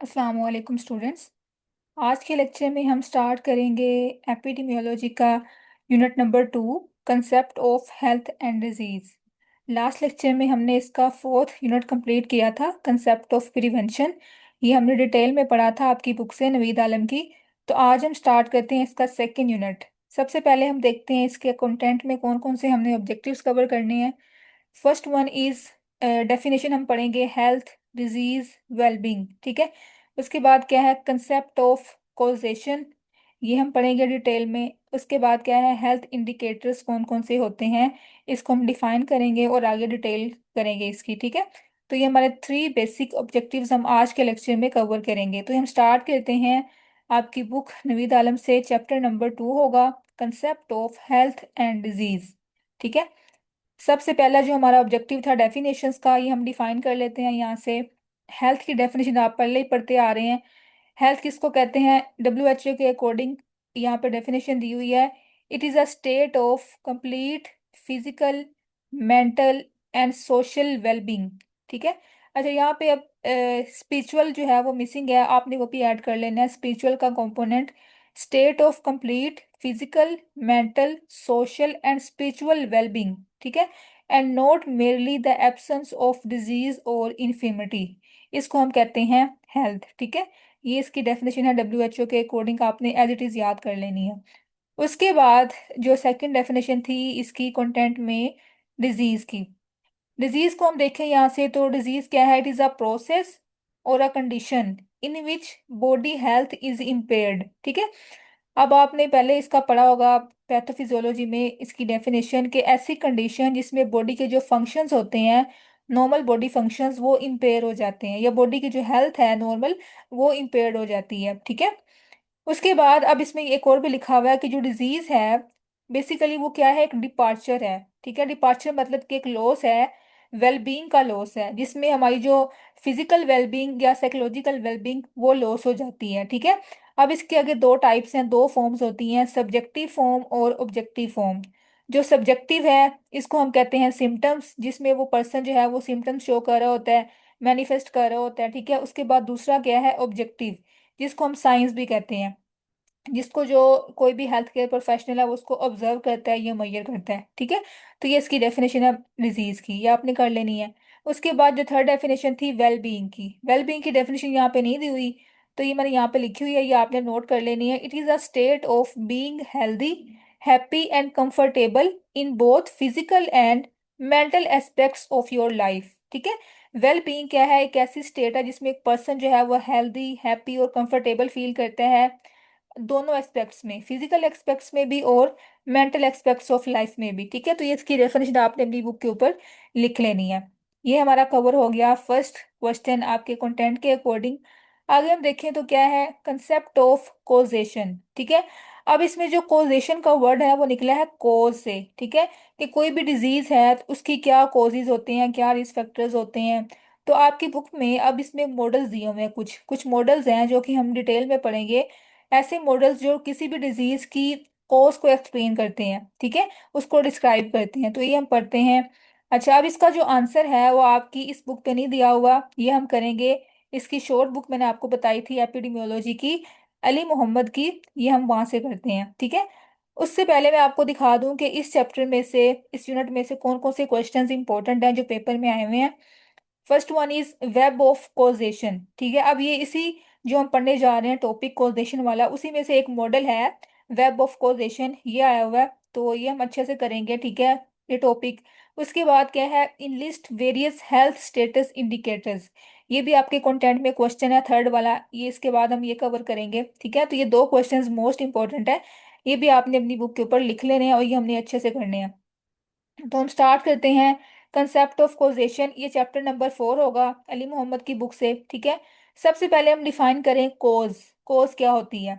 अस्सलाम वालेकुम स्टूडेंट्स। आज के लेक्चर में हम स्टार्ट करेंगे एपिडेमियोलॉजी का unit number 2, concept of health and disease. Last lecture में हमने इसका फोर्थ यूनिट कंप्लीट किया था, कंसेप्ट ऑफ प्रिवेंशन। ये हमने डिटेल में पढ़ा था आपकी बुक से, नवीद आलम की। तो आज हम स्टार्ट करते हैं इसका सेकेंड यूनिट। सबसे पहले हम देखते हैं इसके कंटेंट में कौन कौन से हमने ऑब्जेक्टिव्स कवर करने हैं। फर्स्ट वन इज डेफिनेशन हम पढ़ेंगे हेल्थ, डिजीज, वेलबींग। ठीक है। उसके बाद क्या है कंसेप्ट ऑफ कॉजेशन, ये हम पढ़ेंगे डिटेल में। उसके बाद क्या है हेल्थ इंडिकेटर्स कौन कौन से होते हैं, इसको हम डिफाइन करेंगे और आगे डिटेल करेंगे इसकी। ठीक है। तो ये हमारे थ्री बेसिक ऑब्जेक्टिव्स हम आज के लेक्चर में कवर करेंगे। तो हम स्टार्ट करते हैं आपकी बुक नवीद आलम से। चैप्टर नंबर 2 होगा concept of health and disease. ठीक है। सबसे पहला जो हमारा ऑब्जेक्टिव था डेफिनेशंस का, ये हम डिफाइन कर लेते हैं यहाँ से। हेल्थ की डेफिनेशन आप पहले ही पढ़ते आ रहे हैं। हेल्थ किसको कहते हैं? WHO के अकॉर्डिंग यहाँ पे डेफिनेशन दी हुई है। It is a state of complete physical, mental and social wellbeing. ठीक है। अच्छा, यहाँ पे अब स्पिरिचुअल जो है वो मिसिंग है, आपने वो भी ऐड कर लेना है, स्पिरिचुअल का component. State of complete physical, mental, social and spiritual wellbeing. ठीक है। And not merely the absence of disease और इन्फिमिटी, इसको हम कहते हैं हेल्थ। ठीक है। ये इसकी डेफिनेशन है WHO के अकॉर्डिंग, आपने एज इट इज़ याद कर लेनी है। उसके बाद जो सेकंड डेफिनेशन थी इसकी कंटेंट में, डिजीज़ की। डिजीज़ को हम देखें यहाँ से, तो डिजीज़ क्या है? इट इज़ अ प्रोसेस और a condition in which body health is impaired. ठीक है। अब आपने पहले इसका पढ़ा होगा पैथोफिजियोलॉजी में, इसकी डेफिनेशन के ऐसी कंडीशन जिसमें बॉडी के जो फंक्शंस होते हैं, नॉर्मल बॉडी फंक्शंस, वो इम्पेयर हो जाते हैं, या बॉडी की जो हेल्थ है नॉर्मल, वो इम्पेयर्ड हो जाती है। ठीक है। उसके बाद अब इसमें एक और भी लिखा हुआ है कि जो डिजीज है बेसिकली वो क्या है? एक डिपार्चर है। ठीक है। डिपार्चर मतलब कि एक लॉस है, वेलबींग का लॉस है, जिसमें हमारी जो फिजिकल वेलबींग या साइकोलॉजिकल वेलबींग वो लॉस हो जाती है। ठीक है। अब इसके आगे दो टाइप्स हैं, दो फॉर्म्स होती हैं, सब्जेक्टिव फॉर्म और ऑब्जेक्टिव फॉर्म। जो सब्जेक्टिव है इसको हम कहते हैं सिम्टम्स, जिसमें वो पर्सन जो है वो सिम्टम्स शो कर रहा होता है, मैनिफेस्ट कर रहा होता है। ठीक है। उसके बाद दूसरा क्या है? ऑब्जेक्टिव, जिसको हम साइंस भी कहते हैं, जिसको जो कोई भी हेल्थ केयर प्रोफेशनल है वो उसको ऑब्जर्व करता है, ये मेजर करता है। ठीक है। तो ये इसकी डेफिनेशन है डिजीज की, ये आपने कर लेनी है। उसके बाद जो थर्ड डेफिनेशन थी वेल बीइंग की, वेल बीइंग की डेफिनेशन यहाँ पे नहीं दी हुई, तो ये मैंने यहाँ पे लिखी हुई है, ये आपने नोट कर लेनी है। It is a state of being healthy, happy and comfortable in both physical and mental aspects of your life. ठीक है। वेल बीइंग क्या है? एक ऐसी स्टेट है जिसमें एक पर्सन जो है वो हेल्दी, हैप्पी और कंफर्टेबल फील करता है, दोनों एस्पेक्ट्स में, फिजिकल एस्पेक्ट्स में भी और मेंटल एस्पेक्ट्स ऑफ लाइफ में भी। ठीक है। तो ये इसकी डेफिनेशन आपने अपनी बुक के ऊपर लिख लेनी है। ये हमारा कवर हो गया फर्स्ट क्वेश्चन आपके कंटेंट के अकॉर्डिंग। आगे हम देखें तो क्या है? Concept of causation. ठीक है। अब इसमें जो कॉजेशन का वर्ड है वो निकला है कोज से। ठीक है। कि कोई भी डिजीज है तो उसकी क्या कॉजेज होते हैं, क्या रिस्क फैक्टर्स होते हैं। तो आपकी बुक में अब इसमें मॉडल्स दिए हुए हैं, कुछ कुछ मॉडल्स हैं जो कि हम डिटेल में पढ़ेंगे। ऐसे मॉडल्स जो किसी भी डिजीज की कॉज को एक्सप्लेन करते हैं। ठीक है। उसको डिस्क्राइब करते हैं, तो ये हम पढ़ते हैं। अच्छा, अब इसका जो आंसर है वो आपकी इस बुक पे नहीं दिया हुआ, ये हम करेंगे इसकी शॉर्ट बुक मैंने आपको बताई थी एपिडेमियोलॉजी की, अली मोहम्मद की, ये हम वहां से करते हैं। ठीक है। उससे पहले मैं आपको दिखा दूं कि इस चैप्टर में से, इस यूनिट में से कौन कौन से क्वेश्चंस इंपॉर्टेंट हैं जो पेपर में आए हुए हैं। First one is web of causation. ठीक है। अब ये इसी जो हम पढ़ने जा रहे हैं टॉपिक कॉजेशन वाला, उसी में से एक मॉडल है वेब ऑफ कॉजेशन, ये आया हुआ है, तो ये हम अच्छे से करेंगे। ठीक है। ये टॉपिक। उसके बाद क्या है? In list various health status indicators, ये भी आपके कंटेंट में क्वेश्चन है, थर्ड वाला, ये इसके बाद हम ये कवर करेंगे। ठीक है। तो ये दो क्वेश्चंस मोस्ट इंपॉर्टेंट है, ये भी आपने अपनी बुक के ऊपर लिख लेने हैं और ये हमने अच्छे से करने हैं। तो हम स्टार्ट करते हैं कंसेप्ट ऑफ कॉजेशन, ये चैप्टर नंबर 4 होगा अली मोहम्मद की बुक से। ठीक है। सबसे पहले हम डिफाइन करें कोज। कोज क्या होती है?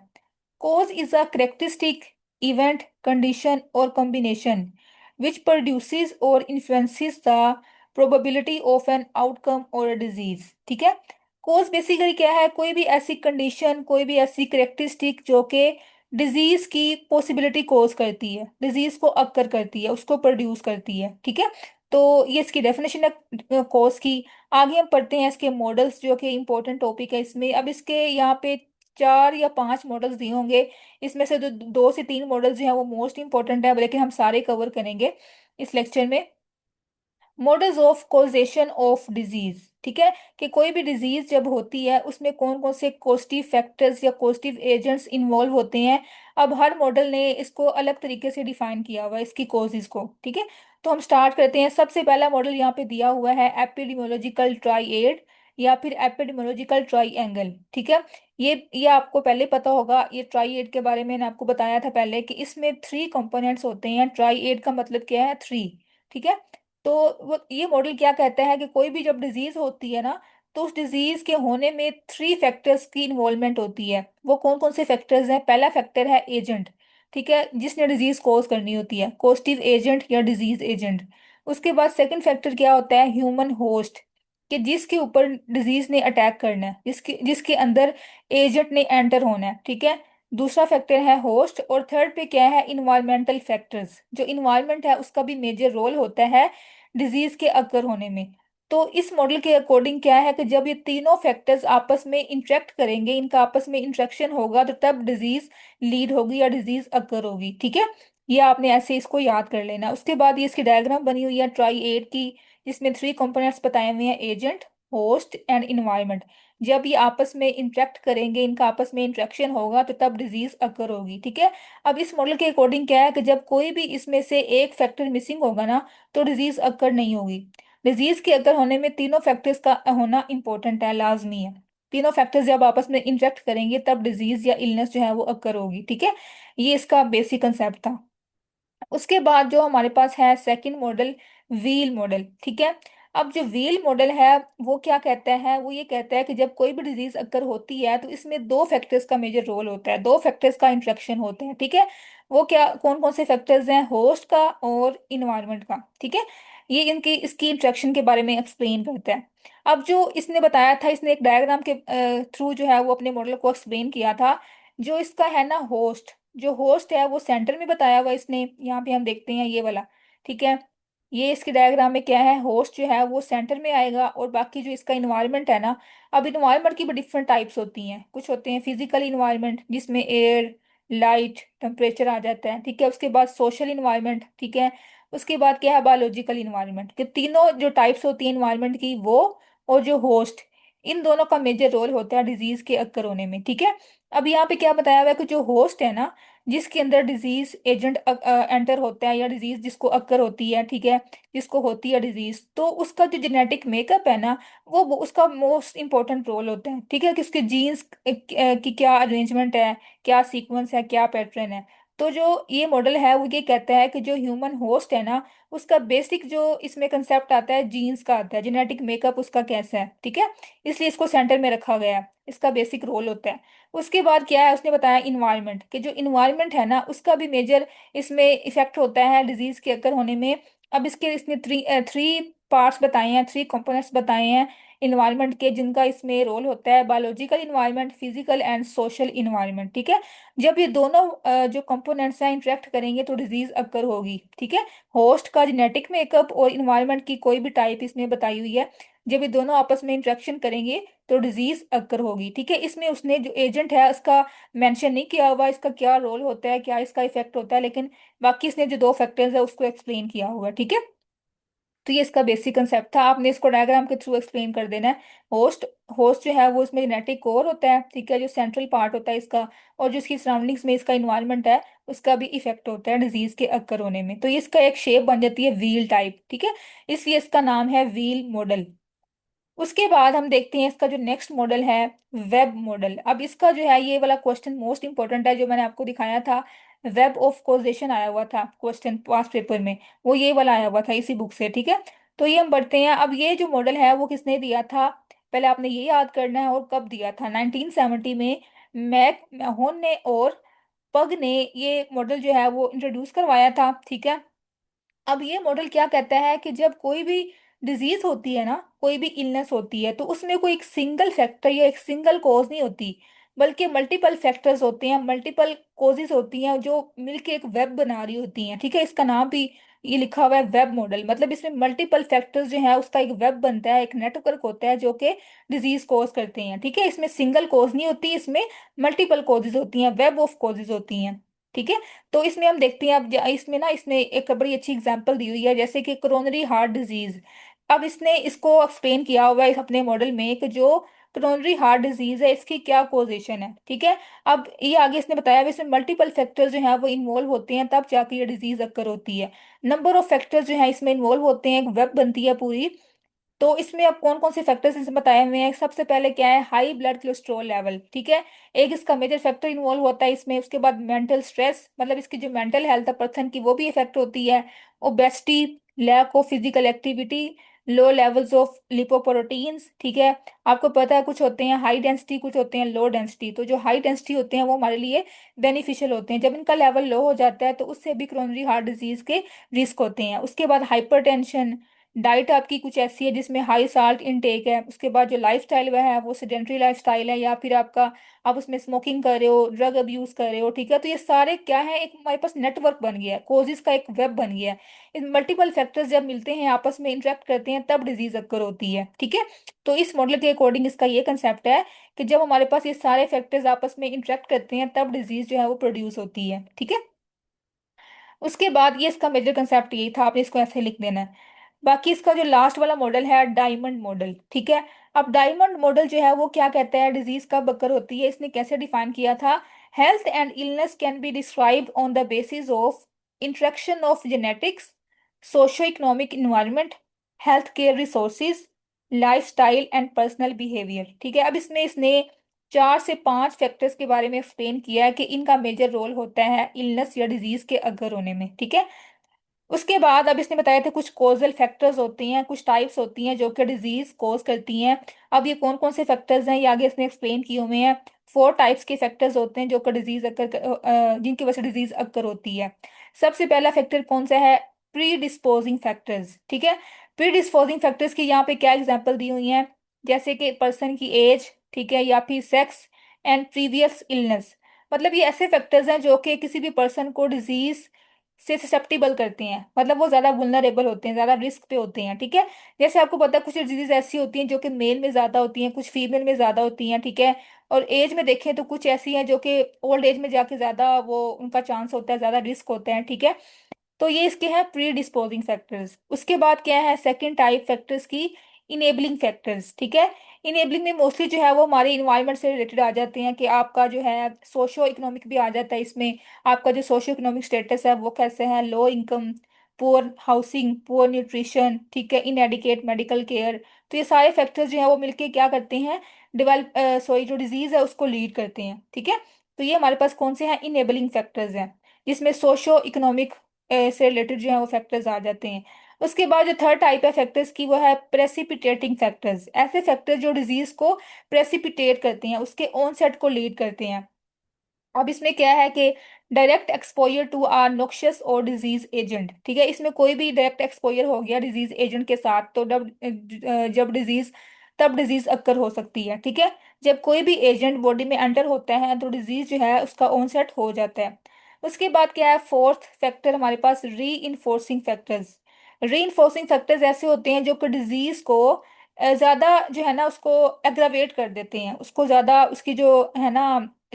Cause is a characteristic event, condition और कॉम्बिनेशन विच प्रोड्यूसेस और influences the probability of an outcome और अ डिजीज। ठीक है। कोज बेसिकली क्या है? कोई भी ऐसी कंडीशन, कोई भी ऐसी करेक्टरिस्टिक जो कि डिजीज की पॉसिबिलिटी कोज करती है, डिजीज को अक्कर करती है, उसको प्रोड्यूस करती है। ठीक है। तो ये इसकी डेफिनेशन है कॉज की। आगे हम पढ़ते हैं इसके मॉडल्स, जो कि इम्पोर्टेंट टॉपिक है इसमें। अब इसके यहाँ पे 4 या 5 मॉडल्स दिए होंगे। इसमें से जो 2 से 3 मॉडल्स जो हैं वो मोस्ट इंपॉर्टेंट है, लेकिन हम सारे कवर करेंगे इस लेक्चर में। Models of causation of disease, ठीक है, कि कोई भी डिजीज जब होती है उसमें कौन कौन से कॉस्टिव फैक्टर्स या कॉस्टिव एजेंट्स इन्वॉल्व होते हैं। अब हर मॉडल ने इसको अलग तरीके से डिफाइन किया हुआ है, इसकी कॉजेज को, ठीक है। तो हम स्टार्ट करते हैं। सबसे पहला मॉडल यहाँ पे दिया हुआ है एपिडेमियोलॉजिकल ट्राइएड या फिर एपिडेमियोलॉजिकल ट्राइएंगल, ठीक है। ये आपको पहले पता होगा, ये ट्राइएड के बारे में मैंने आपको बताया था पहले कि इसमें 3 कंपोनेंट्स होते हैं। ट्राइएड का मतलब क्या है? 3, ठीक है। तो वो ये मॉडल क्या कहता है कि कोई भी जब डिजीज होती है ना, तो उस डिजीज के होने में 3 फैक्टर्स की इन्वॉल्वमेंट होती है। वो कौन कौन से फैक्टर्स हैं? पहला फैक्टर है एजेंट, ठीक है, जिसने डिजीज कॉज करनी होती है, कॉस्टिव एजेंट या डिजीज एजेंट। उसके बाद सेकंड फैक्टर क्या होता है? ह्यूमन होस्ट, कि जिसके ऊपर डिजीज ने अटैक करना है, जिसके जिसके अंदर एजेंट ने एंटर होना है, ठीक है। दूसरा फैक्टर है होस्ट। और थर्ड पे क्या है? Environmental factors. जो इन्वायरमेंट है उसका भी मेजर रोल होता है डिजीज के अकर होने में। तो इस मॉडल के अकॉर्डिंग क्या है कि जब ये तीनों फैक्टर्स आपस में इंटरेक्ट करेंगे, इनका आपस में इंटरेक्शन होगा, तो तब डिजीज लीड होगी या डिजीज अकर होगी, ठीक है। ये आपने ऐसे इसको याद कर लेना। उसके बाद ये इसकी डायग्राम बनी हुई है ट्राई एट की, जिसमें 3 कंपोनेंट्स बताए हुए हैं, एजेंट, होस्ट एंड इन्वायरमेंट। जब ये आपस में इंटरेक्ट करेंगे, इनका आपस में इंटरेक्शन होगा, तो तब डिजीज अकर होगी, ठीक है। अब इस मॉडल के अकॉर्डिंग क्या है कि जब कोई भी इसमें से एक फैक्टर मिसिंग होगा ना, तो डिजीज अकर नहीं होगी। डिजीज के अकर होने में तीनों फैक्टर्स का होना इंपॉर्टेंट है, लाजमी है। तीनों फैक्टर्स जब आपस में इंटरेक्ट करेंगे तब डिजीज या इलनेस जो है वो अकर होगी, ठीक है। ये इसका बेसिक कंसेप्ट था। उसके बाद जो हमारे पास है सेकंड मॉडल, व्हील मॉडल, ठीक है। अब जो व्हील मॉडल है वो क्या कहता है? वो ये कहता है कि जब कोई भी डिजीज अकर होती है तो इसमें 2 फैक्टर्स का मेजर रोल होता है, 2 फैक्टर्स का इंटरेक्शन होते हैं, ठीक है। वो क्या, कौन कौन से फैक्टर्स हैं? होस्ट का और इन्वायरमेंट का, ठीक है। ये इनकी इसकी इंटरेक्शन के बारे में एक्सप्लेन करता है। अब जो इसने बताया था, इसने एक डायग्राम के थ्रू जो है वो अपने मॉडल को एक्सप्लेन किया था। जो इसका है ना होस्ट, जो होस्ट है वो सेंटर में बताया हुआ इसने, यहाँ पे हम देखते हैं ये वाला, ठीक है। ये इसके डायग्राम में क्या है? होस्ट जो है वो सेंटर में आएगा, और बाकी जो इसका इन्वायरमेंट है ना, अब इन्वायरमेंट की भी डिफरेंट टाइप्स होती हैं। कुछ होते हैं फिजिकल इन्वायरमेंट, जिसमें एयर, लाइट, टेम्परेचर आ जाता है, ठीक है। उसके बाद सोशल इन्वायरमेंट, ठीक है। उसके बाद क्या है? बायोलॉजिकल इन्वायरमेंट, कि तीनों जो टाइप्स होती हैं इन्वायरमेंट की, वो और जो होस्ट, इन दोनों का मेजर रोल होता है डिजीज के अक्कर होने में, ठीक है। अब यहाँ पे क्या बताया हुआ है कि जो होस्ट है ना, जिसके अंदर डिजीज एजेंट एंटर होता है, या डिजीज जिसको अक्कर होती है, ठीक है, जिसको होती है डिजीज, तो उसका जो जेनेटिक मेकअप है ना, वो उसका मोस्ट इंपॉर्टेंट रोल होता है, ठीक है, कि उसके जीन्स की क्या अरेंजमेंट है, क्या सीक्वेंस है, क्या पैटर्न है। तो जो ये मॉडल है वो ये कहता है कि जो ह्यूमन होस्ट है ना, उसका बेसिक जो इसमें कंसेप्ट आता है जीन्स का, आता है जेनेटिक मेकअप उसका कैसा है, ठीक है। इसलिए इसको सेंटर में रखा गया है, इसका बेसिक रोल होता है। उसके बाद क्या है? उसने बताया इन्वायरमेंट, कि जो इन्वायरमेंट है ना उसका भी मेजर इसमें इफेक्ट होता है डिजीज के अकर होने में। अब इसके इसने थ्री थ्री पार्ट्स बताए हैं, 3 कंपोनेंट्स बताए हैं इन्वायरमेंट के, जिनका इसमें रोल होता है biological environment, physical and social environment, ठीक है। जब ये दोनों जो कंपोनेंट्स हैं इंटरेक्ट करेंगे तो डिजीज अकर होगी, ठीक है। होस्ट का जेनेटिक मेकअप और इन्वायरमेंट की कोई भी टाइप इसमें बताई हुई है, जब ये दोनों आपस में इंटरेक्शन करेंगे तो डिजीज अकर होगी, ठीक है। इसमें उसने जो एजेंट है उसका मेंशन नहीं किया हुआ, इसका क्या रोल होता है, क्या इसका इफेक्ट होता है, लेकिन बाकी इसने जो 2 फैक्टर्स है उसको एक्सप्लेन किया हुआ है, ठीक है। तो ये इसका बेसिक कंसेप्ट था, आपने इसको डायग्राम के थ्रू एक्सप्लेन कर देना है। होस्ट, होस्ट जो है वो इसमें जेनेटिक कोर होता है, ठीक है, जो सेंट्रल पार्ट होता है इसका, और जो इसकी सराउंडिंग्स में इसका इन्वायरमेंट है उसका भी इफेक्ट होता है डिजीज के अकर होने में। तो ये इसका एक शेप बन जाती है व्हील टाइप, ठीक है। इसलिए इसका नाम है व्हील मॉडल। उसके बाद हम देखते हैं इसका जो नेक्स्ट मॉडल है, वेब मॉडल। अब इसका जो है ये वाला क्वेश्चन मोस्ट इंपॉर्टेंट है, जो मैंने आपको दिखाया था, वेब ऑफ कॉजेशन आया हुआ था क्वेश्चन पास्ट पेपर में, वो ये वाला आया हुआ था इसी बुक से, ठीक है। तो ये हम बढ़ते हैं। अब ये जो मॉडल है वो किसने दिया था? पहले आपने ये याद करना है, और कब दिया था? 1970 में मैक महोन ने और पग ने ये मॉडल जो है वो इंट्रोड्यूस करवाया था, ठीक है। अब ये मॉडल क्या कहता है कि जब कोई भी डिजीज होती है ना, कोई भी इलनेस होती है, तो उसमें कोई एक सिंगल फैक्टर या एक सिंगल कॉज नहीं होती। बल्कि मल्टीपल फैक्टर्स होते हैं, मल्टीपल कोजेस होती हैं जो मिलके एक वेब बना रही होती हैं। ठीक है, इसका नाम भी ये लिखा हुआ है वेब मॉडल। मतलब इसमें मल्टीपल फैक्टर्स जो है उसका एक वेब बनता है, एक नेटवर्क होता है जो कि डिजीज कोज करते हैं। ठीक है, इसमें सिंगल कोज नहीं होती, इसमें मल्टीपल कोजेज होती हैं, वेब ऑफ कोजेज होती हैं। ठीक है, तो इसमें हम देखते हैं अब इसमें ना इसने एक बड़ी अच्छी एग्जांपल दी हुई है, जैसे कि कोरोनरी हार्ट डिजीज। अब इसने इसको एक्सप्लेन किया हुआ है अपने मॉडल में कि जो कोरोनरी हार्ट डिजीज है इसकी क्या पोजीशन है। ठीक है, अब ये आगे इसने बताया भी इसमें मल्टीपल फैक्टर्स जो है वो इन्वॉल्व होते हैं तब जाके ये डिजीज अक्कर होती है। नंबर ऑफ फैक्टर्स जो है इसमें इन्वॉल्व होते हैं, एक वेब बनती है पूरी। तो इसमें अब कौन कौन से फैक्टर्स इसमें बताए हुए हैं, सबसे पहले क्या है, हाई ब्लड कोलेस्ट्रॉल लेवल। ठीक है, एक इसका मेजर फैक्टर इन्वॉल्व होता है इसमें। उसके बाद मेंटल स्ट्रेस, मतलब इसकी जो मेंटल हेल्थ है पर्सन की वो भी इफेक्ट होती है। Obesity, lack of physical activity, low levels of lipoproteins. ठीक है, आपको पता है कुछ होते हैं हाई डेंसिटी, कुछ होते हैं लो डेंसिटी। तो जो हाई डेंसिटी होते हैं वो हमारे लिए बेनिफिशियल होते हैं, जब इनका लेवल लो हो जाता है तो उससे भी कोरोनरी हार्ट डिजीज के रिस्क होते हैं। उसके बाद हाइपरटेंशन, डाइट आपकी कुछ ऐसी है जिसमें हाई साल्ट इनटेक है। उसके बाद जो लाइफस्टाइल वह है वो सेडेंट्री लाइफस्टाइल है, या फिर आपका आप उसमें स्मोकिंग कर रहे हो, ड्रग अब्यूज कर रहे हो। ठीक है, तो ये सारे क्या है, एक हमारे पास नेटवर्क बन गया है, कोजिस का एक वेब बन गया है। इन मल्टीपल फैक्टर्स जब मिलते हैं आपस में इंटरेक्ट करते हैं तब डिजीज अक्कर होती है। ठीक है, तो इस मॉडल के अकॉर्डिंग इसका ये कंसेप्ट है कि जब हमारे पास ये सारे फैक्टर्स आपस में इंटरेक्ट करते हैं तब डिजीज जो है वो प्रोड्यूस होती है। ठीक है, उसके बाद ये इसका मेजर कंसेप्ट यही था, आपने इसको ऐसे लिख देना है। बाकी इसका जो लास्ट वाला मॉडल है डायमंड मॉडल। ठीक है, अब डायमंड मॉडल जो है वो क्या कहता है, डिजीज कब अकर होती है, इसने कैसे डिफाइन किया था, health and illness can be described on the basis of interaction of genetics, socio economic environment, health care resources, life style and personal behaviour. ठीक है, अब इसमें इसने 4 से 5 फैक्टर्स के बारे में एक्सप्लेन किया है कि इनका मेजर रोल होता है इलनेस या डिजीज के अगर होने में। ठीक है, उसके बाद अब इसने बताया था कुछ कोजल फैक्टर्स होती हैं, कुछ टाइप्स होती हैं जो कि डिजीज कोज करती हैं। अब ये कौन कौन से फैक्टर्स हैं ये आगे इसने एक्सप्लेन किए हुए हैं। 4 टाइप्स के फैक्टर्स होते हैं जो कि डिजीज अक्कर जिनकी वजह से डिजीज अक्कर होती है। सबसे पहला फैक्टर कौन सा है, प्री डिस्पोजिंग फैक्टर्स। ठीक है, प्री डिस्पोजिंग फैक्टर्स की यहाँ पे क्या एग्जांपल दी हुई हैं, जैसे कि पर्सन की एज, ठीक है, या फिर सेक्स एंड प्रीवियस इलनेस। मतलब ये ऐसे फैक्टर्स हैं जो कि किसी भी पर्सन को डिजीज से ससेप्टिबल करते हैं, मतलब वो ज्यादा वुलनरेबल होते हैं, ज्यादा रिस्क पे होते हैं। ठीक है, जैसे आपको पता है कुछ डिजीज ऐसी होती हैं जो कि मेल में ज्यादा होती हैं, कुछ फीमेल में ज्यादा होती हैं। ठीक है, और एज में देखें तो कुछ ऐसी हैं जो कि ओल्ड एज में जाके ज्यादा वो उनका चांस होता है, ज्यादा रिस्क होता है। ठीक है, तो ये इसके हैं प्री डिस्पोजिंग फैक्टर्स। उसके बाद क्या है सेकंड टाइप फैक्टर्स की, इनेबलिंग फैक्टर्स। ठीक है, इनेबलिंग में मोस्टली जो है वो हमारे इन्वायरमेंट से रिलेटेड आ जाते हैं, कि आपका जो है सोशो इकोनॉमिक भी आ जाता है इसमें। आपका जो सोशो इकोनॉमिक स्टेटस है वो कैसे है, low income, poor housing, poor nutrition, ठीक है, इनएडिकेट मेडिकल केयर। तो ये सारे फैक्टर्स जो है वो मिलके क्या करते हैं, डेवलप सॉरी जो डिजीज है उसको लीड करते हैं। ठीक है, तो ये हमारे पास कौन से हैं, इनेबलिंग फैक्टर्स हैं, जिसमें सोशो इकोनॉमिक से रिलेटेड जो है वो फैक्टर्स आ जाते हैं। उसके बाद जो थर्ड टाइप है फैक्टर्स की वो है प्रेसिपिटेटिंग फैक्टर्स। ऐसे फैक्टर्स जो डिजीज को प्रेसिपिटेट करते हैं, उसके ऑनसेट को लीड करते हैं। अब इसमें क्या है कि डायरेक्ट एक्सपोजर टू आर नोक्शियस और डिजीज एजेंट। ठीक है, इसमें कोई भी डायरेक्ट एक्सपोजर हो गया डिजीज एजेंट के साथ तो जब डिजीज तब डिजीज अक्कर हो सकती है। ठीक है, जब कोई भी एजेंट बॉडी में एंटर होता है तो डिजीज जो है उसका ऑनसेट हो जाता है। उसके बाद क्या है फोर्थ फैक्टर हमारे पास, री इन्फोर्सिंग फैक्टर्स। री इन्फोर्सिंग फैक्टर्स ऐसे होते हैं जो कि डिजीज को ज्यादा जो है ना उसको एग्रावेट कर देते हैं, उसको ज्यादा उसकी जो है ना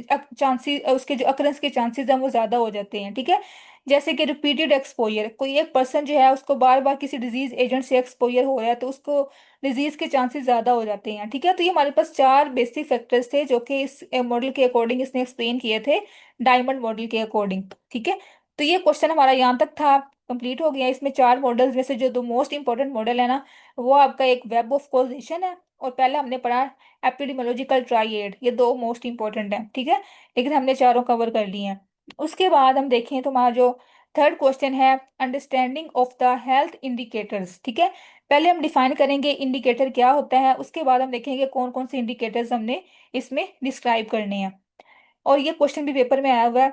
चांसेस, उसके जो अकरेंस के चांसेस हैं वो ज्यादा हो जाते हैं। ठीक है, जैसे कि रिपीटेड एक्सपोजर, कोई एक पर्सन जो है उसको बार बार किसी डिजीज एजेंट से एक्सपोजर हो रहा है तो उसको डिजीज के चांसेस ज्यादा हो जाते हैं। ठीक है, तो ये हमारे पास 4 बेसिक फैक्टर्स थे जो कि इस मॉडल के अकॉर्डिंग इसने एक्सप्लेन किए थे, डायमंड मॉडल के अकॉर्डिंग। ठीक है, तो ये क्वेश्चन हमारा यहाँ तक था, कंप्लीट हो गया। इसमें 4 मॉडल्स में से जो दो मोस्ट इंपॉर्टेंट मॉडल है ना, वो आपका एक वेब ऑफ कॉजेशन है, और पहले हमने पढ़ा एपिडेमियोलॉजिकल ट्राइएड। ये दो मोस्ट इंपॉर्टेंट है। ठीक है, लेकिन हमने चारों कवर कर लिए हैं। उसके बाद हम देखें तो हमारा जो थर्ड क्वेश्चन है, understanding of the health indicators. ठीक है, पहले हम डिफाइन करेंगे इंडिकेटर क्या होता है, उसके बाद हम देखेंगे कौन कौन से इंडिकेटर्स हमने इसमें डिस्क्राइब करने हैं। और ये क्वेश्चन भी पेपर में आया हुआ है,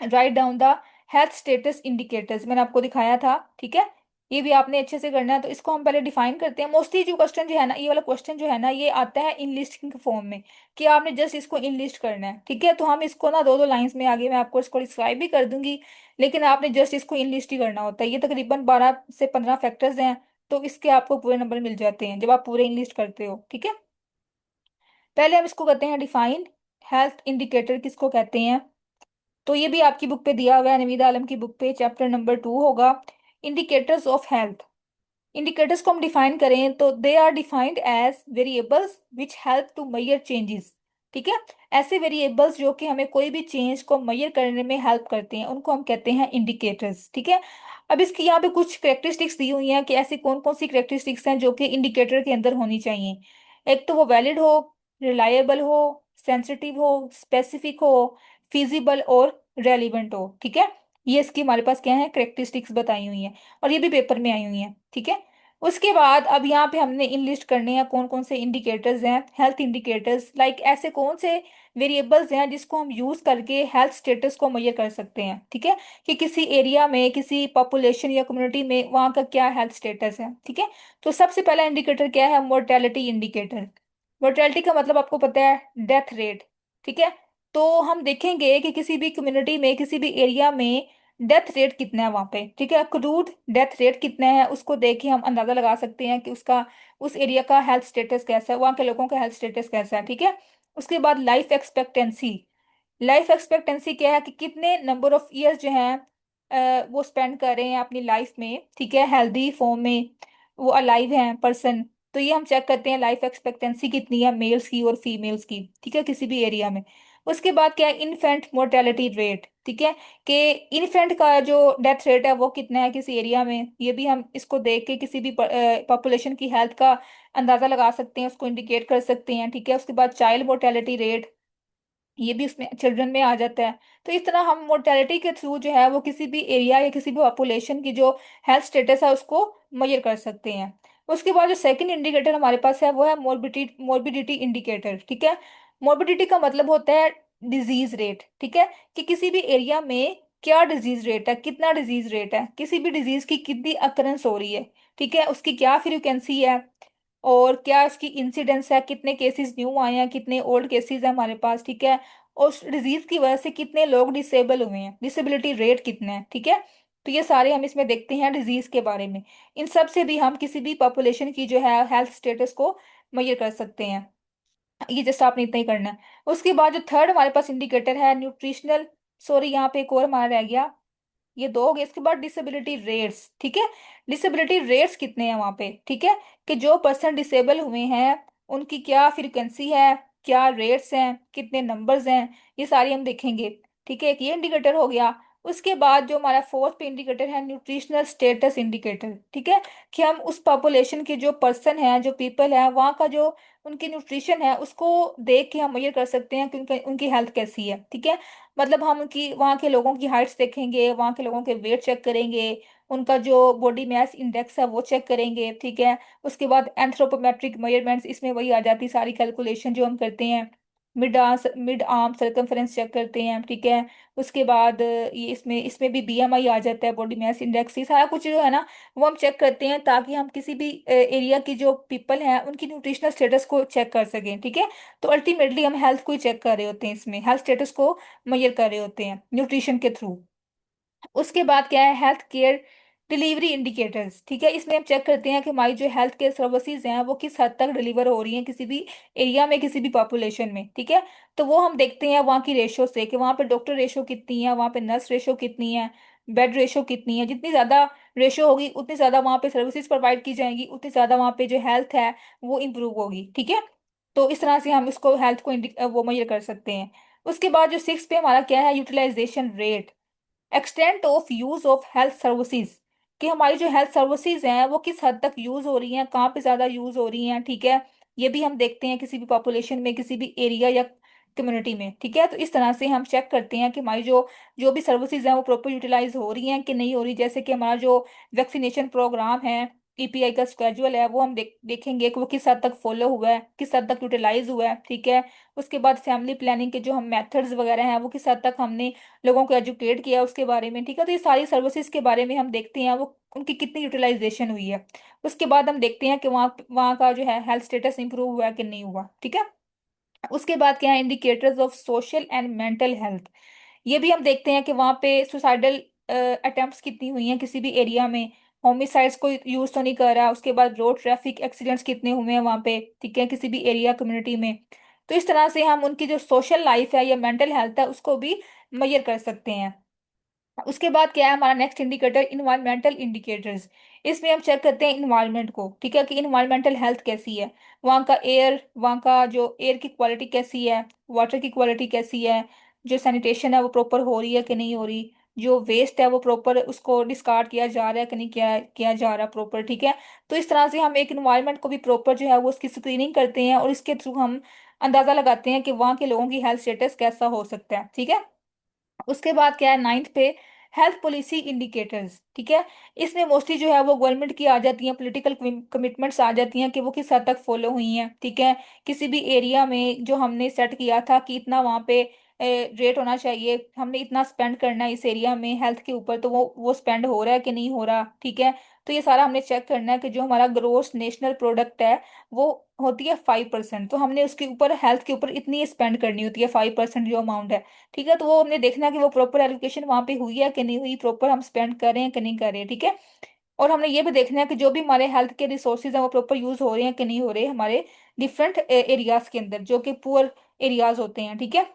write down the health status indicators, मैंने आपको दिखाया था। ठीक है, ये भी आपने अच्छे से करना है। तो इसको हम पहले डिफाइन करते हैं। मोस्टली जो क्वेश्चन जो है ना, ये वाला क्वेश्चन जो है ना, ये आता है इन लिस्टिंग फॉर्म में, कि आपने जस्ट इसको इन लिस्ट करना है। ठीक है, तो हम इसको ना दो दो लाइंस में, आगे मैं आपको इसको डिस्क्राइब भी कर दूंगी, लेकिन आपने जस्ट इसको इन लिस्ट ही करना होता है। ये तकरीबन 12 से 15 फैक्टर्स हैं, तो इसके आपको पूरे नंबर मिल जाते हैं जब आप पूरे इन लिस्ट करते हो। ठीक है, पहले हम इसको करते हैं डिफाइन। हेल्थ इंडिकेटर किसको कहते हैं? तो ये भी आपकी बुक पे दिया हुआ है, नवीद आलम की बुक पे, चैप्टर नंबर 2 होगा, इंडिकेटर्स ऑफ हेल्थ। इंडिकेटर्स को हम डिफाइन करें तो they are defined as variables which help to measure changes. ठीक है, ऐसे वेरिएबल्स जो कि हमें कोई भी चेंज को मेजर करने में हेल्प करते हैं, उनको हम कहते हैं इंडिकेटर्स। ठीक है, अब इसकी यहाँ पे कुछ करेक्टरिस्टिक्स दी हुई हैं कि ऐसी कौन कौन सी करेक्टरिस्टिक्स हैं जो कि इंडिकेटर के अंदर होनी चाहिए। एक तो वो वैलिड हो, रिलायबल हो, सेंसिटिव हो, स्पेसिफिक हो, फिजिबल और रेलिवेंट हो। ठीक है, ये इसकी हमारे पास क्या है, करेक्टरिस्टिक्स बताई हुई हैं, और ये भी पेपर में आई हुई हैं। ठीक है, उसके बाद अब यहाँ पे हमने इन लिस्ट करने हैं कौन कौन से इंडिकेटर्स हैं, हेल्थ इंडिकेटर्स, लाइक ऐसे कौन से वेरिएबल्स हैं जिसको हम यूज करके हेल्थ स्टेटस को मेजर कर सकते हैं। ठीक है, कि किसी एरिया में, किसी पॉपुलेशन या कम्युनिटी में वहाँ का क्या हेल्थ स्टेटस है। ठीक है, तो सबसे पहला इंडिकेटर क्या है, मोर्टेलिटी इंडिकेटर। मोर्टेलिटी का मतलब आपको पता है, डेथ रेट। ठीक है, तो हम देखेंगे कि किसी भी कम्युनिटी में, किसी भी एरिया में डेथ रेट कितना है वहाँ पे। ठीक है, क्रूड डेथ रेट कितना है, उसको देख के हम अंदाजा लगा सकते हैं कि उसका, उस एरिया का हेल्थ स्टेटस कैसा है, वहाँ के लोगों का हेल्थ स्टेटस कैसा है। ठीक है, उसके बाद लाइफ एक्सपेक्टेंसी। लाइफ एक्सपेक्टेंसी क्या है, कि कितने नंबर ऑफ ईयर्स जो हैं वो स्पेंड कर रहे हैं अपनी लाइफ में। ठीक है, हेल्दी फॉर्म में वो अलाइव हैं पर्सन। तो ये हम चेक करते हैं लाइफ एक्सपेक्टेंसी कितनी है मेल्स की और फीमेल्स की। ठीक है, किसी भी एरिया में। उसके बाद क्या है, इन्फेंट मोर्टेलिटी रेट। ठीक है, कि इन्फेंट का जो डेथ रेट है वो कितना है किसी एरिया में, ये भी हम इसको देख के किसी भी पॉपुलेशन की हेल्थ का अंदाजा लगा सकते हैं, उसको इंडिकेट कर सकते हैं। ठीक है, उसके बाद चाइल्ड मोर्टेलिटी रेट, ये भी उसमें चिल्ड्रन में आ जाता है। तो इस तरह हम मोर्टेलिटी के थ्रू जो है वो किसी भी एरिया या किसी भी पॉपुलेशन की जो हेल्थ स्टेटस है उसको मेजर कर सकते हैं। उसके बाद जो सेकंड इंडिकेटर हमारे पास है वो है मोर्बिडिटी मोर्बिडिटी इंडिकेटर। ठीक है, मोर्बिडिटी का मतलब होता है डिजीज रेट। ठीक है, कि किसी भी एरिया में क्या डिजीज रेट है, कितना डिजीज रेट है, किसी भी डिजीज की कितनी अकरेंस हो रही है। ठीक है, उसकी क्या फ्रीक्वेंसी है, और क्या उसकी इंसिडेंस है, कितने केसेस न्यू आए हैं, कितने ओल्ड केसेस हैं हमारे पास। ठीक है, और उस डिजीज की वजह से कितने लोग डिसेबल हुए हैं, डिसेबिलिटी रेट कितना है। ठीक है, तो ये सारे हम इसमें देखते हैं डिजीज के बारे में। इन सब से भी हम किसी भी पॉपुलेशन की जो है हेल्थ स्टेटस को मेजर कर सकते हैं। ये जस्ट आपने इतना ही करना है। उसके बाद जो थर्ड हमारे पास इंडिकेटर है, न्यूट्रिशनल, सॉरी यहाँ पे एक और हमारा रह गया, ये दो हो गए। इसके बाद डिसेबिलिटी रेट्स। ठीक है, डिसेबिलिटी रेट्स कितने हैं वहां पे। ठीक है, कि जो पर्सन डिसेबल हुए हैं उनकी क्या फ्रीक्वेंसी है, क्या रेट्स हैं, कितने नंबर्स हैं, ये सारी हम देखेंगे। ठीक है, एक ये इंडिकेटर हो गया। उसके बाद जो हमारा फोर्थ पे इंडिकेटर है, न्यूट्रिशनल स्टेटस इंडिकेटर। ठीक है, कि हम उस पॉपुलेशन के जो पर्सन है, जो पीपल है, वहाँ का जो उनकी न्यूट्रिशन है उसको देख के हम मेजर कर सकते हैं कि उनकी उनकी हेल्थ कैसी है। ठीक है, मतलब हम उनकी, वहाँ के लोगों की हाइट्स देखेंगे, वहाँ के लोगों के वेट चेक करेंगे, उनका जो बॉडी मास इंडेक्स है वो चेक करेंगे। ठीक है, उसके बाद एंथ्रोपोमेट्रिक मेजरमेंट्स, इसमें वही आ जाती सारी कैलकुलेशन जो हम करते हैं। मिड आर्म सर्कमफ्रेंस चेक करते हैं। ठीक है, उसके बाद ये इसमें इसमें भी बीएमआई आ जाता है, बॉडी मास इंडेक्स, ये सारा कुछ जो है ना वो हम चेक करते हैं, ताकि हम किसी भी एरिया की जो पीपल हैं उनकी न्यूट्रिशनल स्टेटस को चेक कर सकें। ठीक है, तो अल्टीमेटली हम हेल्थ को ही चेक कर रहे होते हैं, इसमें हेल्थ स्टेटस को मेजर कर रहे होते हैं न्यूट्रिशन के थ्रू। उसके बाद क्या है, हेल्थ केयर डिलीवरी इंडिकेटर्स। ठीक है, इसमें हम चेक करते हैं कि हमारी जो हेल्थ केयर सर्विसेज हैं वो किस हद तक डिलीवर हो रही हैं किसी भी एरिया में, किसी भी पॉपुलेशन में। ठीक है, तो वो हम देखते हैं वहाँ की रेशो से, कि वहाँ पे डॉक्टर रेशो कितनी है, वहाँ पे नर्स रेशो कितनी है, बेड रेशो कितनी है। जितनी ज़्यादा रेशो होगी उतनी ज़्यादा वहाँ पे सर्विसेज प्रोवाइड की जाएंगी, उतनी ज़्यादा वहाँ पे जो हेल्थ है वो इम्प्रूव होगी। ठीक है, तो इस तरह से हम इसको हेल्थ को वो मेजर कर सकते हैं। उसके बाद जो सिक्स पे हमारा क्या है, utilization rate, extent of use of health services, कि हमारी जो हेल्थ सर्विसेज हैं वो किस हद तक यूज हो रही हैं, कहाँ पे ज्यादा यूज हो रही हैं। ठीक है, ये भी हम देखते हैं किसी भी पॉपुलेशन में, किसी भी एरिया या कम्युनिटी में। ठीक है, तो इस तरह से हम चेक करते हैं कि हमारी जो जो भी सर्विसेज हैं वो प्रॉपर यूटिलाइज हो रही हैं कि नहीं हो रही। जैसे कि हमारा जो वैक्सीनेशन प्रोग्राम है, ईपीआई का स्केड्यूल है वो हम देखेंगे कि वो किस हद तक फॉलो हुआ है, किस हद तक यूटिलाइज हुआ है, ठीक है। उसके बाद फैमिली प्लानिंग के जो हम मेथड्स वगैरह हैं वो किस हद तक हमने लोगों को एजुकेट किया उसके बारे में, ठीक है। तो ये सारी सर्विसेज के बारे में हम देखते हैं वो उनकी कितनी यूटिलाइजेशन हुई है। उसके बाद हम देखते हैं कि वहाँ वहाँ का जो है हेल्थ स्टेटस इंप्रूव हुआ है कि नहीं हुआ, ठीक है। उसके बाद क्या है, indicators of social and mental health. ये भी हम देखते हैं कि वहाँ पे सुसाइडल अटेम्प्ट्स कितनी हुई हैं किसी भी एरिया में, होमिसाइड्स को यूज तो नहीं कर रहा, उसके बाद रोड ट्रैफिक एक्सीडेंट्स कितने हुए हैं वहाँ पे, ठीक है, किसी भी एरिया कम्युनिटी में। तो इस तरह से हम उनकी जो सोशल लाइफ है या मेंटल हेल्थ है उसको भी मेजर कर सकते हैं। उसके बाद क्या है हमारा नेक्स्ट इंडिकेटर, इन्वायरमेंटल इंडिकेटर्स। इसमें हम चेक करते हैं इन्वायरमेंट को, ठीक है, कि इन्वायरमेंटल हेल्थ कैसी है, वहाँ का एयर, वहाँ का जो एयर की क्वालिटी कैसी है, वाटर की क्वालिटी कैसी है, जो सैनिटेशन है वो प्रॉपर हो रही है कि नहीं हो रही, जो वेस्ट है वो प्रॉपर उसको डिस्कार्ड किया जा रहा है कि नहीं किया किया जा रहा प्रॉपर, ठीक है। तो इस तरह से हम एक इन्वायरमेंट को भी प्रॉपर जो है वो उसकी स्क्रीनिंग करते हैं और इसके थ्रू हम अंदाजा लगाते हैं कि वहाँ के लोगों की हेल्थ स्टेटस कैसा हो सकता है, ठीक है। उसके बाद क्या है नाइन्थ पे, हेल्थ पॉलिसी इंडिकेटर्स, ठीक है। इसमें मोस्टली जो है वो गवर्नमेंट की आ जाती हैं, पॉलिटिकल कमिटमेंट्स आ जाती हैं कि वो किस हद तक फॉलो हुई हैं, ठीक है। किसी भी एरिया में जो हमने सेट किया था कि इतना वहाँ पे रेट होना चाहिए, हमने इतना स्पेंड करना है इस एरिया में हेल्थ के ऊपर, तो वो स्पेंड हो रहा है कि नहीं हो रहा, ठीक है। तो ये सारा हमने चेक करना है कि जो हमारा ग्रोस नेशनल प्रोडक्ट है वो होती है 5%, तो हमने उसके ऊपर हेल्थ के ऊपर इतनी स्पेंड करनी होती है 5% जो अमाउंट है, ठीक है। तो वो हमने देखना है कि वो प्रॉपर एलोकेशन वहां पे हुई है कि नहीं हुई, प्रॉपर हम स्पेंड कर रहे हैं कि नहीं कर रहे हैं, ठीक है। और हमने ये भी देखना है कि जो भी हमारे हेल्थ के रिसोर्सेज हैं वो प्रॉपर यूज हो रहे हैं कि नहीं हो रहे हमारे डिफरेंट एरियाज के अंदर जो कि पुअर एरियाज होते हैं, ठीक है।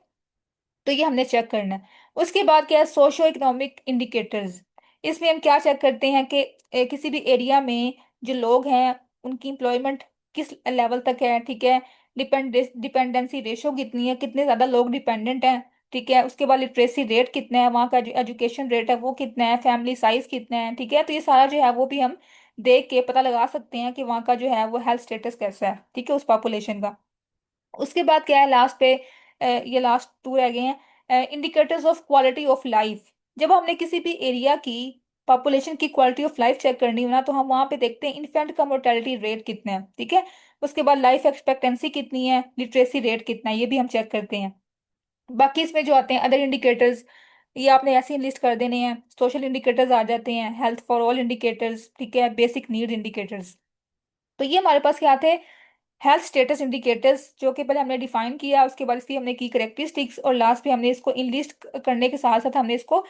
तो ये हमने चेक करना है। उसके बाद क्या है, सोशो इकोनॉमिक इंडिकेटर्स। इसमें हम क्या चेक करते हैं कि किसी भी एरिया में जो लोग हैं उनकी एम्प्लॉयमेंट किस लेवल तक है, ठीक है। डिपेंडेंसी रेशो कितनी है, कितने ज्यादा लोग डिपेंडेंट हैं, ठीक है। उसके बाद लिटरेसी रेट कितना है, वहाँ का जो एजुकेशन रेट है वो कितना है, फैमिली साइज कितना है, ठीक है। तो ये सारा जो है वो भी हम देख के पता लगा सकते हैं कि वहाँ का जो है वो हेल्थ स्टेटस कैसा है, ठीक है, उस पॉपुलेशन का। उसके बाद क्या है लास्ट पे, ये लास्ट टू रह गए हैं, indicators of quality of life. जब हमने किसी भी एरिया की पॉपुलेशन की क्वालिटी ऑफ लाइफ चेक करनी हो ना, तो हम वहां पे देखते हैं इन्फेंट का मोर्टेलिटी रेट कितना है, ठीक है। उसके बाद लाइफ एक्सपेक्टेंसी कितनी है, लिटरेसी रेट कितना है, ये भी हम चेक करते हैं। बाकी इसमें जो आते हैं अदर इंडिकेटर्स, ये आपने ऐसे ही लिस्ट कर देने हैं। सोशल इंडिकेटर्स आ जाते हैं, हेल्थ फॉर ऑल इंडिकेटर्स, ठीक है, बेसिक नीड इंडिकेटर्स। तो ये हमारे पास क्या आते हैं, हेल्थ स्टेटस इंडिकेटर्स, जो कि पहले हमने डिफाइन किया, उसके बाद इसकी हमने की करेक्टरिस्टिक्स, और लास्ट पे हमने इसको इंलिस्ट करने के साथ साथ हमने इसको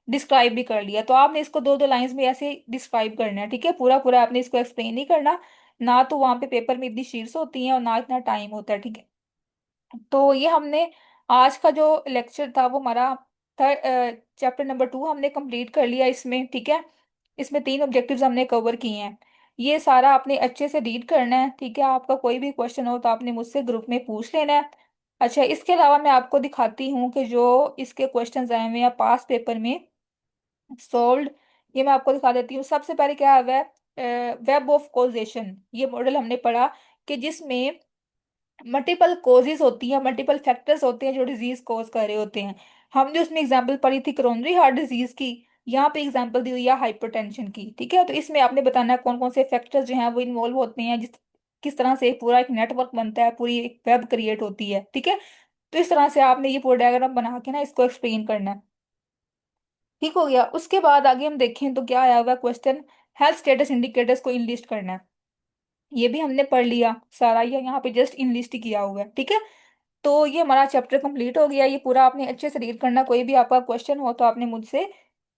डिस्क्राइब भी कर लिया। तो आपने इसको दो दो लाइंस में ऐसे डिस्क्राइब करना है, ठीक है, पूरा पूरा आपने इसको एक्सप्लेन नहीं करना, ना तो वहाँ पे पेपर में इतनी शीट्स होती हैं और ना इतना टाइम होता है, ठीक है। तो ये हमने आज का जो लेक्चर था वो हमारा थर्ड चैप्टर नंबर 2 हमने कंप्लीट कर लिया इसमें, ठीक है। इसमें 3 ऑब्जेक्टिव्स हमने कवर किए हैं। ये सारा आपने अच्छे से रीड करना है, ठीक है। आपका कोई भी क्वेश्चन हो तो आपने मुझसे ग्रुप में पूछ लेना है। अच्छा, इसके अलावा मैं आपको दिखाती हूँ कि जो इसके क्वेश्चंस आए हुए हैं पास पेपर में सोल्व्ड, ये मैं आपको दिखा देती हूँ। सबसे पहले क्या है, वेब ऑफ कॉजेशन, ये मॉडल हमने पढ़ा कि जिसमें मल्टीपल कोजेज होती हैं, मल्टीपल फैक्टर्स होते हैं जो डिजीज कोज कर रहे होते हैं। हमने उसमें एग्जांपल पढ़ी थी कोरोनरी हार्ट डिजीज की, यहाँ पे एग्जांपल दी हुई है हाइपरटेंशन की, ठीक है। तो इसमें आपने बताना है कौन कौन से फैक्टर्स जो हैं वो इन्वॉल्व होते हैं, किस तरह से पूरा एक नेटवर्क बनता है, पूरी एक वेब क्रिएट होती है, ठीक है। तो इस तरह से आपने ये पूरा डायग्राम बना के ना इसको एक्सप्लेन करना है, ठीक हो गया। उसके बाद आगे हम देखें तो क्या आया हुआ क्वेश्चन, हेल्थ स्टेटस इंडिकेटर्स को इनलिस्ट करना है। ये भी हमने पढ़ लिया सारा, ये यहाँ पे जस्ट इनलिस्ट किया हुआ है, ठीक है। तो ये हमारा चैप्टर कंप्लीट हो गया, ये पूरा आपने अच्छे से रीड करना। कोई भी आपका क्वेश्चन हो तो आपने मुझसे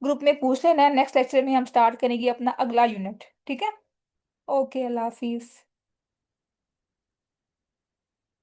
ग्रुप में पूछ लेना है। नेक्स्ट लेक्चर में हम स्टार्ट करेंगे अपना अगला यूनिट, ठीक है। ओके, अल्लाह हाफिज।